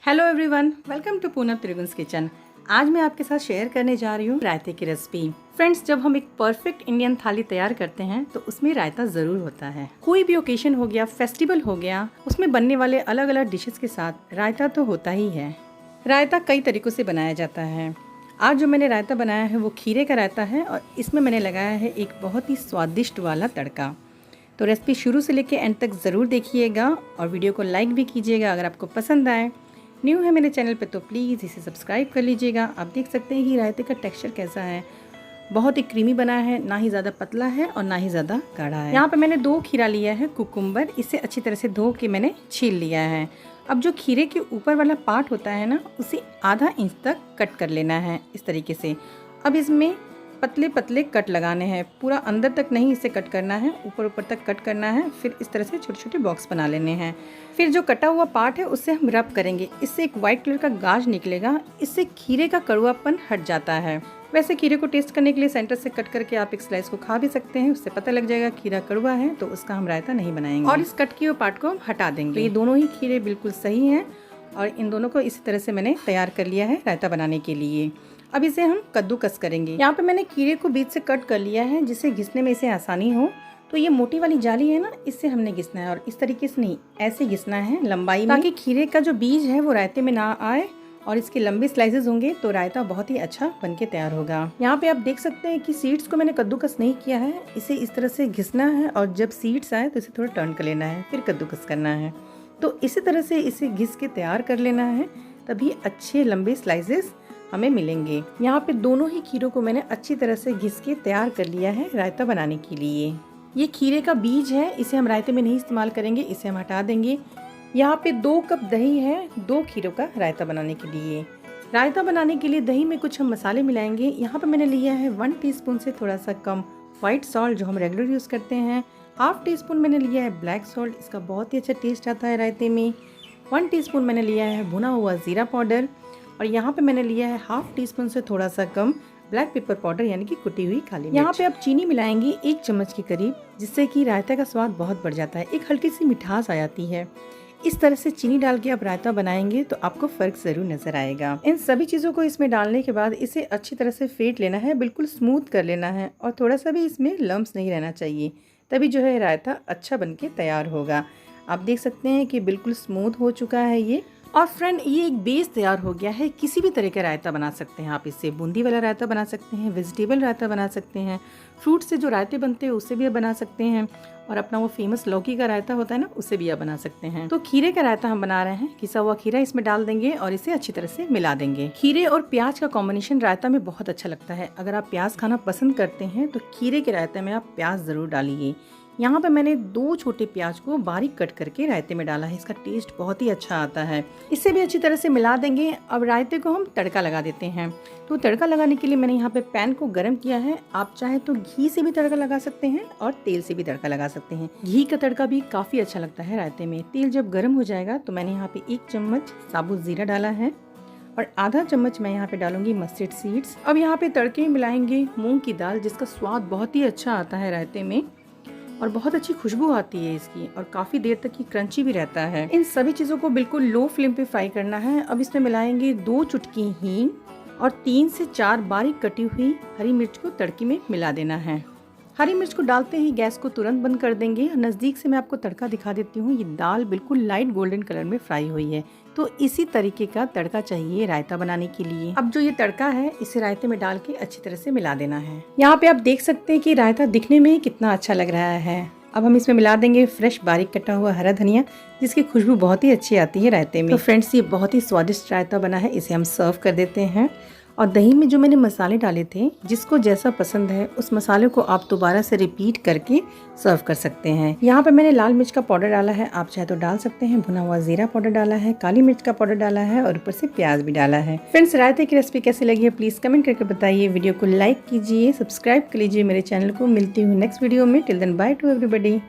Hello everyone, welcome to Poonam Trigun's kitchen. आज मैं आपके साथ शेयर करने जा रही हूँ रायते की रेसिपी। फ्रेंड्स, जब हम एक परफेक्ट इंडियन थाली तैयार करते हैं तो उसमें रायता ज़रूर होता है। कोई भी ओकेशन हो गया, फेस्टिवल हो गया, उसमें बनने वाले अलग अलग डिशेस के साथ रायता तो होता ही है। रायता कई तरीक़ों से बनाया जाता है। आज जो मैंने रायता बनाया है वो खीरे का रायता है और इसमें मैंने लगाया है एक बहुत ही स्वादिष्ट वाला तड़का। तो रेसिपी शुरू से लेकर एंड तक ज़रूर देखिएगा और वीडियो को लाइक भी कीजिएगा अगर आपको पसंद आए। न्यू है मेरे चैनल पे तो प्लीज़ इसे सब्सक्राइब कर लीजिएगा। आप देख सकते हैं कि रायते का टेक्सचर कैसा है, बहुत ही क्रीमी बना है, ना ही ज़्यादा पतला है और ना ही ज़्यादा गाढ़ा है। यहाँ पे मैंने 2 खीरा लिया है कुकुम्बर, इसे अच्छी तरह से धो के मैंने छील लिया है। अब जो खीरे के ऊपर वाला पार्ट होता है ना, उसे आधा इंच तक कट कर लेना है इस तरीके से। अब इसमें पतले पतले कट लगाने हैं, पूरा अंदर तक नहीं इसे कट करना है, ऊपर ऊपर तक कट करना है। फिर इस तरह से छोटे छोटे बॉक्स बना लेने हैं। फिर जो कटा हुआ पार्ट है उससे हम रब करेंगे, इससे एक वाइट कलर का गाज निकलेगा, इससे खीरे का कड़वापन हट जाता है। वैसे खीरे को टेस्ट करने के लिए सेंटर से कट करके आप एक स्लाइस को खा भी सकते हैं, उससे पता लग जाएगा खीरा कड़वा है तो उसका हम रायता नहीं बनाएंगे। और इस कट किए हुए पार्ट को हम हटा देंगे। तो ये दोनों ही खीरे बिल्कुल सही हैं और इन दोनों को इसी तरह से मैंने तैयार कर लिया है रायता बनाने के लिए। अब इसे हम कद्दूकस करेंगे। यहाँ पे मैंने खीरे को बीच से कट कर लिया है जिससे घिसने में इसे आसानी हो। तो ये मोटी वाली जाली है ना, इससे हमने घिसना है और इस तरीके से नहीं, ऐसे घिसना है लंबाई में, ताकि खीरे का जो बीज है वो रायते में ना आए और इसके लंबे स्लाइसेस होंगे तो रायता बहुत ही अच्छा बनके तैयार होगा। यहाँ पे आप देख सकते हैं कि सीड्स को मैंने कद्दूकस नहीं किया है, इसे इस तरह से घिसना है और जब सीड्स आए तो इसे थोड़ा टर्न कर लेना है, फिर कद्दूकस करना है। तो इसी तरह से इसे घिस के तैयार कर लेना है, तभी अच्छे लंबे स्लाइसेस हमें मिलेंगे। यहाँ पे दोनों ही खीरों को मैंने अच्छी तरह से घिस के तैयार कर लिया है रायता बनाने के लिए। ये खीरे का बीज है, इसे हम रायते में नहीं इस्तेमाल करेंगे, इसे हम हटा देंगे। यहाँ पे 2 कप दही है 2 खीरों का रायता बनाने के लिए। रायता बनाने के लिए दही में कुछ हम मसाले मिलाएंगे। यहाँ पे मैंने लिया है 1 टीस्पून से थोड़ा सा कम व्हाइट सॉल्ट जो हम रेगुलर यूज़ करते हैं। 1/2 टीस्पून मैंने लिया है ब्लैक सॉल्ट, इसका बहुत ही अच्छा टेस्ट आता है रायते में। 1 टीस्पून मैंने लिया है भुना हुआ ज़ीरा पाउडर और यहाँ पे मैंने लिया है 1/2 टीस्पून से थोड़ा सा कम ब्लैक पेपर पाउडर यानी कि कुटी हुई काली मिर्च। यहाँ पे आप चीनी मिलाएंगे 1 चम्मच के करीब, जिससे कि रायता का स्वाद बहुत बढ़ जाता है, एक हल्की सी मिठास आ जाती है। इस तरह से चीनी डाल के आप रायता बनाएंगे तो आपको फ़र्क ज़रूर नज़र आएगा। इन सभी चीज़ों को इसमें डालने के बाद इसे अच्छी तरह से फेंट लेना है, बिल्कुल स्मूथ कर लेना है और थोड़ा सा भी इसमें लम्स नहीं रहना चाहिए, तभी जो है रायता अच्छा बन के तैयार होगा। आप देख सकते हैं कि बिल्कुल स्मूथ हो चुका है ये। और फ्रेंड, ये एक बेस तैयार हो गया है। किसी भी तरह का रायता बना सकते हैं आप इससे। बूंदी वाला रायता बना सकते हैं, वेजिटेबल रायता बना सकते हैं, फ्रूट से जो रायते बनते हैं उससे भी आप बना सकते हैं, और अपना वो फेमस लौकी का रायता होता है ना, उससे भी आप बना सकते हैं। तो खीरे का रायता हम बना रहे हैं। किसा हुआ खीरा इसमें डाल देंगे और इसे अच्छी तरह से मिला देंगे। खीरे और प्याज का कॉम्बिनेशन रायता में बहुत अच्छा लगता है। अगर आप प्याज खाना पसंद करते हैं तो खीरे के रायते में आप प्याज ज़रूर डालिए। यहाँ पे मैंने 2 छोटे प्याज को बारीक कट करके रायते में डाला है, इसका टेस्ट बहुत ही अच्छा आता है। इसे भी अच्छी तरह से मिला देंगे। अब रायते को हम तड़का लगा देते हैं। तो तड़का लगाने के लिए मैंने यहाँ पे पैन को गर्म किया है। आप चाहे तो घी से भी तड़का लगा सकते हैं और तेल से भी तड़का लगा सकते हैं। घी का तड़का भी काफ़ी अच्छा लगता है रायते में। तेल जब गर्म हो जाएगा तो मैंने यहाँ पे 1 चम्मच साबुत ज़ीरा डाला है और आधा चम्मच मैं यहाँ पे डालूंगी मस्टर्ड सीड्स। अब यहाँ पे तड़के में मिलाएंगे मूंग की दाल, जिसका स्वाद बहुत ही अच्छा आता है रायते में और बहुत अच्छी खुशबू आती है इसकी और काफ़ी देर तक ये क्रंची भी रहता है। इन सभी चीज़ों को बिल्कुल लो फ्लेम पे फ्राई करना है। अब इसमें मिलाएंगे 2 चुटकी हींग और 3 से 4 बारीक कटी हुई हरी मिर्च को तड़की में मिला देना है। हरी मिर्च को डालते ही गैस को तुरंत बंद कर देंगे। नज़दीक से मैं आपको तड़का दिखा देती हूँ। ये दाल बिल्कुल लाइट गोल्डन कलर में फ्राई हुई है। तो इसी तरीके का तड़का चाहिए रायता बनाने के लिए। अब जो ये तड़का है इसे रायते में डाल के अच्छी तरह से मिला देना है। यहाँ पे आप देख सकते हैं कि रायता दिखने में कितना अच्छा लग रहा है। अब हम इसमें मिला देंगे फ्रेश बारीक कटा हुआ हरा धनिया, जिसकी खुशबू बहुत ही अच्छी आती है रायते में। तो फ्रेंड्स, ये बहुत ही स्वादिष्ट रायता बना है। इसे हम सर्व कर देते हैं। और दही में जो मैंने मसाले डाले थे, जिसको जैसा पसंद है उस मसाले को आप दोबारा से रिपीट करके सर्व कर सकते हैं। यहाँ पे मैंने लाल मिर्च का पाउडर डाला है, आप चाहे तो डाल सकते हैं। भुना हुआ जीरा पाउडर डाला है, काली मिर्च का पाउडर डाला है और ऊपर से प्याज भी डाला है। फ्रेंड्स, रायते की रेसिपी कैसी लगी है प्लीज कमेंट करके बताइए। वीडियो को लाइक कीजिए, सब्सक्राइब कर लीजिए मेरे चैनल को। मिलती हूँ नेक्स्ट वीडियो में। Till then bye to everybody.